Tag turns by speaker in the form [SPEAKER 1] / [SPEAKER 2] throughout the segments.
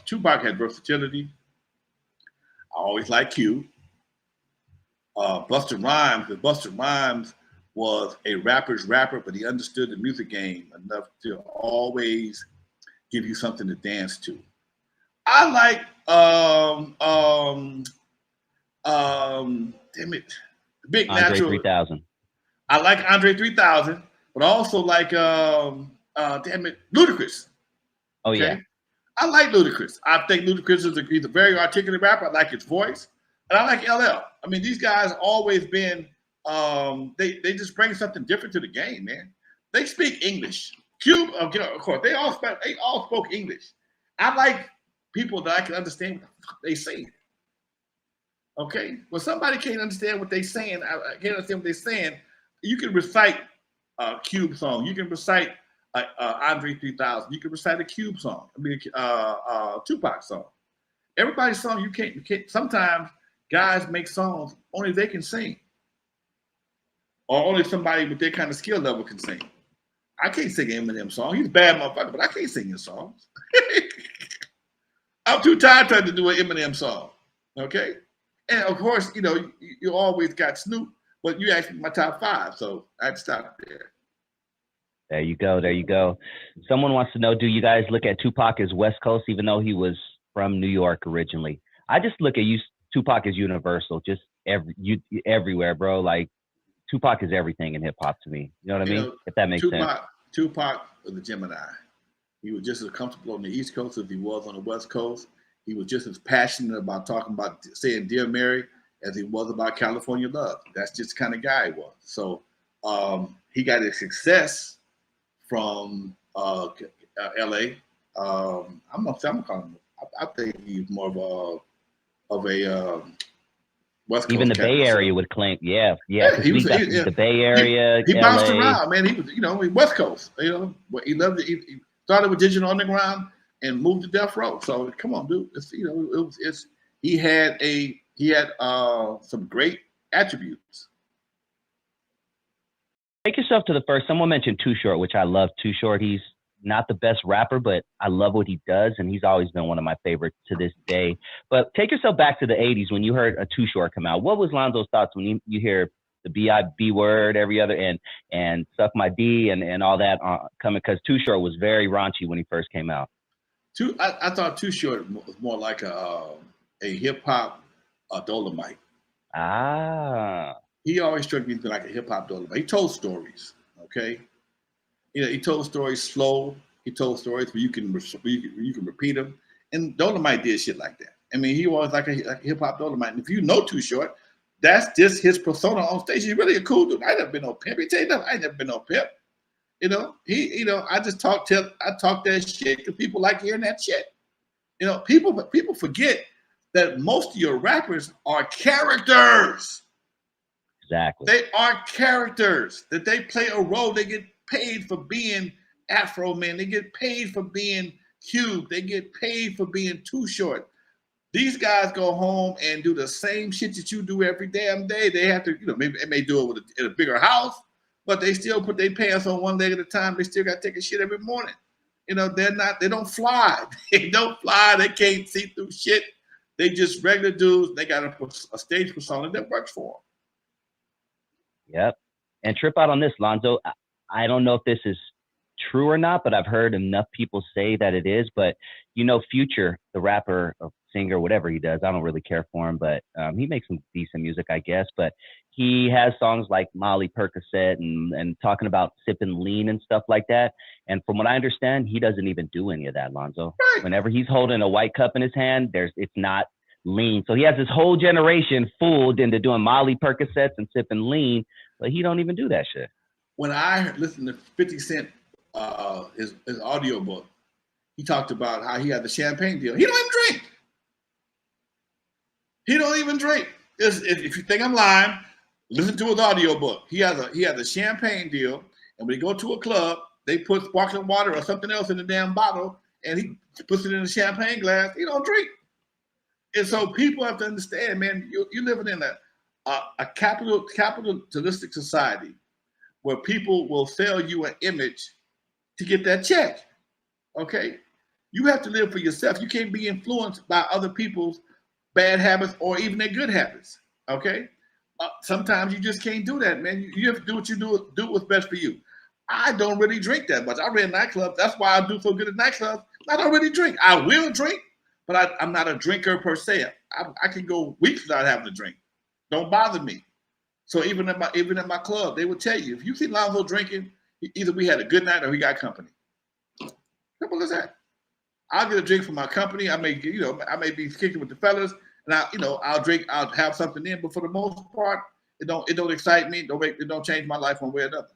[SPEAKER 1] Tupac had versatility. I always liked Cube. Busta Rhymes, because Busta Rhymes was a rapper's rapper, but he understood the music game enough to always give you something to dance to. I like damn it, Big
[SPEAKER 2] Andre
[SPEAKER 1] Natural.
[SPEAKER 2] 3000.
[SPEAKER 1] I like Andre 3000, but I also like damn it, Ludacris.
[SPEAKER 2] Oh yeah.
[SPEAKER 1] I like Ludacris. I think Ludacris he's a very articulate rapper. I like his voice, and I like LL. I mean, these guys always been they just bring something different to the game, man. They speak English. Cube, of course, they all spoke English. I like people that I can understand what the fuck they say. Okay, well, somebody can't understand what they're saying. I can't understand what they're saying. You can recite a Cube song. You can recite Andre 3000. You can recite a Cube song. I mean, Tupac song. Everybody's song you can't. Sometimes guys make songs only they can sing, or only somebody with their kind of skill level can sing. I can't sing Eminem song. He's a bad motherfucker, but I can't sing his songs. I'm too tired trying to do an Eminem song. Okay, and of course, you always got Snoop, but you asked me my top 5, so I'd stop there.
[SPEAKER 2] There you go. There you go. Someone wants to know, do you guys look at Tupac as West Coast, even though he was from New York originally? I just look at Tupac as universal, just everywhere, bro. Like, Tupac is everything in hip hop to me. You know what I mean? If that makes sense.
[SPEAKER 1] Tupac was a Gemini. He was just as comfortable on the East Coast as he was on the West Coast. He was just as passionate about talking about saying "Dear Mary" as he was about California love. That's just the kind of guy he was. So he got his success from L.A. I'm calling him. I think he's more of a West Coast.
[SPEAKER 2] Even the Bay Area would claim, yeah. The Bay Area.
[SPEAKER 1] He bounced around, man. He was, West Coast. He loved it. He started with Digital Underground and moved to Death Row. So come on, dude. He had some great attributes.
[SPEAKER 2] Take yourself to the first. Someone mentioned Too Short, which I love. Too Short. He's not the best rapper, but I love what he does, and he's always been one of my favorites to this day. But take yourself back to the 80s when you heard a Too Short come out. What was Lonzo's thoughts when you hear the B.I.B. word every other and suck my D and all that coming? Because Too Short was very raunchy when he first came out.
[SPEAKER 1] I thought Too Short was more like a hip hop Dolomite.
[SPEAKER 2] Ah.
[SPEAKER 1] He always struck me as like a hip hop Dolomite. He told stories, okay. He told stories slow. He told stories where you can repeat them. And Dolomite did shit like that. I mean, he was like a hip hop Dolomite. And if you know Too Short, that's just his persona on stage. He's really a cool dude. I never been no pimp. He tell you nothing. I ain't never been no pimp. I just talk that shit because people like hearing that shit. People forget that most of your rappers are characters.
[SPEAKER 2] Exactly.
[SPEAKER 1] They are characters that they play a role. They get paid for being Afroman. They get paid for being Cube. They get paid for being Too Short. These guys go home and do the same shit that you do every damn day. They have to, maybe they may do it in a bigger house, but they still put their pants on one leg at a time. They still got to take a shit every morning. They don't fly. They don't fly. They can't see through shit. They just regular dudes. They got a stage persona that works for them.
[SPEAKER 2] Yep. And trip out on this, Lonzo. I don't know if this is true or not, but I've heard enough people say that it is. But Future, the rapper or singer, whatever he does, I don't really care for him, but he makes some decent music, I guess. But he has songs like Molly Percocet and talking about sipping lean and stuff like that. And from what I understand, he doesn't even do any of that, Lonzo.
[SPEAKER 1] Right.
[SPEAKER 2] Whenever he's holding a white cup in his hand, it's not lean. So he has this whole generation fooled into doing Molly Percocets and sipping lean, but he don't even do that shit.
[SPEAKER 1] When I listened to 50 Cent, his audio book, he talked about how he had the champagne deal. He don't even drink. He don't even drink. If you think I'm lying, listen to his audio book. He has a champagne deal, and when he go to a club, they put sparkling water or something else in the damn bottle, and he puts it in a champagne glass. He don't drink. And so people have to understand, man, you're living in a capitalistic society where people will sell you an image to get that check. Okay? You have to live for yourself. You can't be influenced by other people's bad habits or even their good habits. Okay. Sometimes you just can't do that, man. You have to do what you do what's best for you. I don't really drink that much. I ran nightclubs. That's why I do so good at nightclubs. I don't really drink. I will drink, but I'm not a drinker per se. I can go weeks without having a drink. Don't bother me. So even at my club, they will tell you, if you see Lonzo drinking, either we had a good night or he got company. Simple as that. I'll get a drink from my company. I may be kicking with the fellas, and I'll drink. I'll have something in, but for the most part, it don't excite me. It don't change my life one way or another.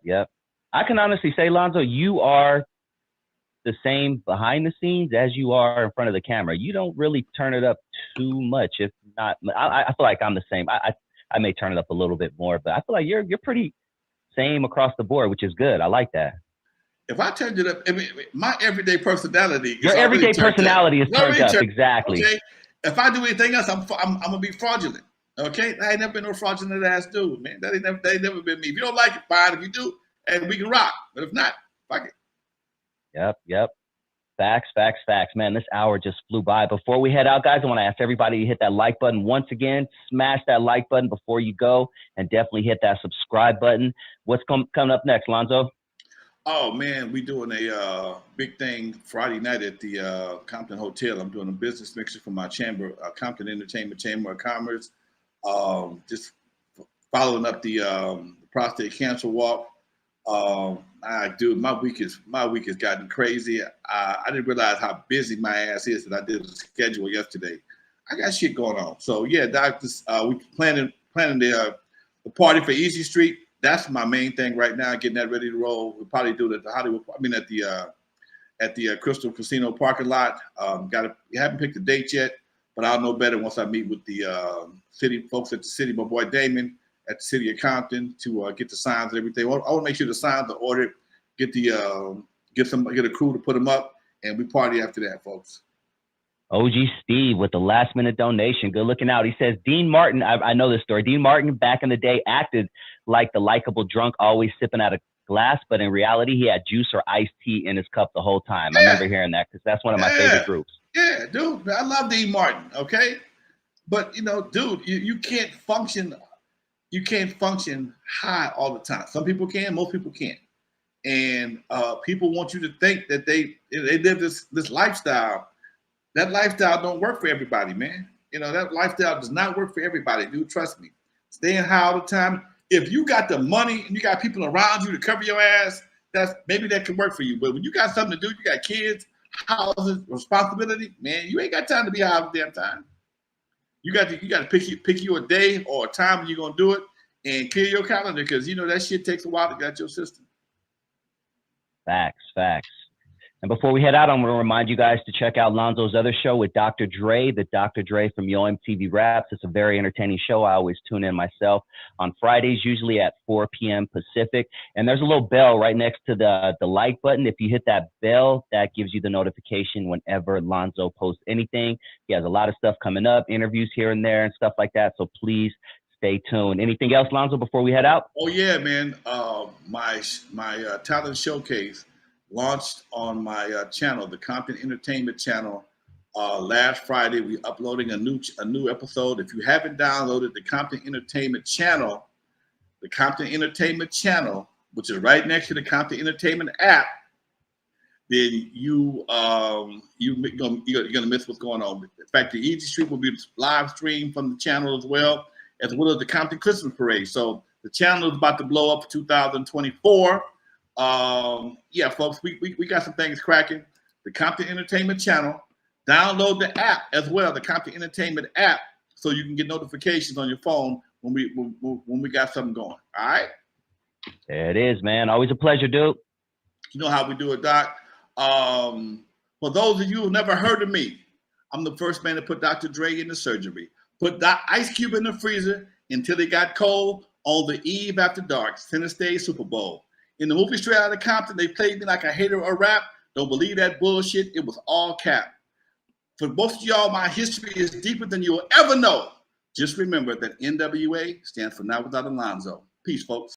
[SPEAKER 2] Yep. I can honestly say, Lonzo, you are the same behind the scenes as you are in front of the camera. You don't really turn it up too much. If not, I feel like I'm the same. I may turn it up a little bit more, but I feel like you're pretty same across the board, which is good. I like that.
[SPEAKER 1] If I turned it up, I mean, my everyday personality.
[SPEAKER 2] Your everyday personality is turned up. Exactly.
[SPEAKER 1] Okay. If I do anything else, I'm gonna be fraudulent. Okay. I ain't never been no fraudulent ass dude, man. That ain't never been me. If you don't like it, fine. If you do, and we can rock. But if not, fuck it.
[SPEAKER 2] Yep. Facts. Man, this hour just flew by. Before we head out, guys, I want to ask everybody to hit that like button once again. Smash that like button before you go, and definitely hit that subscribe button. What's coming up next, Lonzo?
[SPEAKER 1] Oh man, we doing a big thing Friday night at the Compton Hotel. I'm doing a business mixer for my chamber, Compton Entertainment Chamber of Commerce. Just following up the prostate cancer walk. Dude, my week has gotten crazy. I didn't realize how busy my ass is that I did the schedule yesterday. I got shit going on. So yeah, doctors, we planning the party for Eazy Street. That's my main thing right now, getting that ready to roll. We'll probably do it at the Hollywood. I mean, at the Crystal Casino parking lot. We haven't picked the date yet, but I'll know better once I meet with the city folks at the city. My boy Damon at the city of Compton to get the signs and everything. I want to make sure the signs are ordered. Get a crew to put them up, and we party after that, folks.
[SPEAKER 2] OG Steve with the last minute donation. Good looking out. He says, Dean Martin, I know this story. Dean Martin back in the day acted like the likable drunk, always sipping out of glass, but in reality, he had juice or iced tea in his cup the whole time. Yeah. I remember hearing that because that's one of my favorite groups.
[SPEAKER 1] Yeah, dude, I love Dean Martin, okay? But, dude, you can't function. You can't function high all the time. Some people can, most people can't. And people want you to think that they live this lifestyle. That lifestyle don't work for everybody, man. That lifestyle does not work for everybody, dude. Trust me. Staying high all the time. If you got the money and you got people around you to cover your ass, maybe that can work for you. But when you got something to do, you got kids, houses, responsibility, man, you ain't got time to be high all the damn time. You got to pick you a day or a time when you're gonna do it and clear your calendar because that shit takes a while to get out your system.
[SPEAKER 2] Facts. And before we head out, I'm going to remind you guys to check out Lonzo's other show with Dr. Dre, the Dr. Dre from Yo MTV Raps. It's a very entertaining show. I always tune in myself on Fridays, usually at 4 p.m. Pacific. And there's a little bell right next to the like button. If you hit that bell, that gives you the notification whenever Lonzo posts anything. He has a lot of stuff coming up, interviews here and there and stuff like that. So please stay tuned. Anything else, Lonzo, before we head out?
[SPEAKER 1] Oh, yeah, man. My talent showcase launched on my channel, the Compton Entertainment channel, last Friday. We uploading a new episode. If you haven't downloaded the Compton Entertainment channel, which is right next to the Compton Entertainment app, then you're gonna miss what's going on. In fact, the Eazy Street will be live streamed from the channel as well as the Compton Christmas Parade. So the channel is about to blow up for 2024. Yeah, folks, we got some things cracking. The Compton Entertainment channel. Download the app as well, the Compton Entertainment app, so you can get notifications on your phone when we got something going. All right.
[SPEAKER 2] There it is, man. Always a pleasure, dude.
[SPEAKER 1] You know how we do it, Doc. For those of you who've never heard of me, I'm the first man to put Dr. Dre in the surgery. Put that Ice Cube in the freezer until it got cold on the eve after dark, Center Stage Super Bowl. In the movie Straight Outta Compton, they played me like a hater or rap. Don't believe that bullshit. It was all cap. For most of y'all, my history is deeper than you'll ever know. Just remember that N.W.A. stands for Not Without Lonzo. Peace, folks.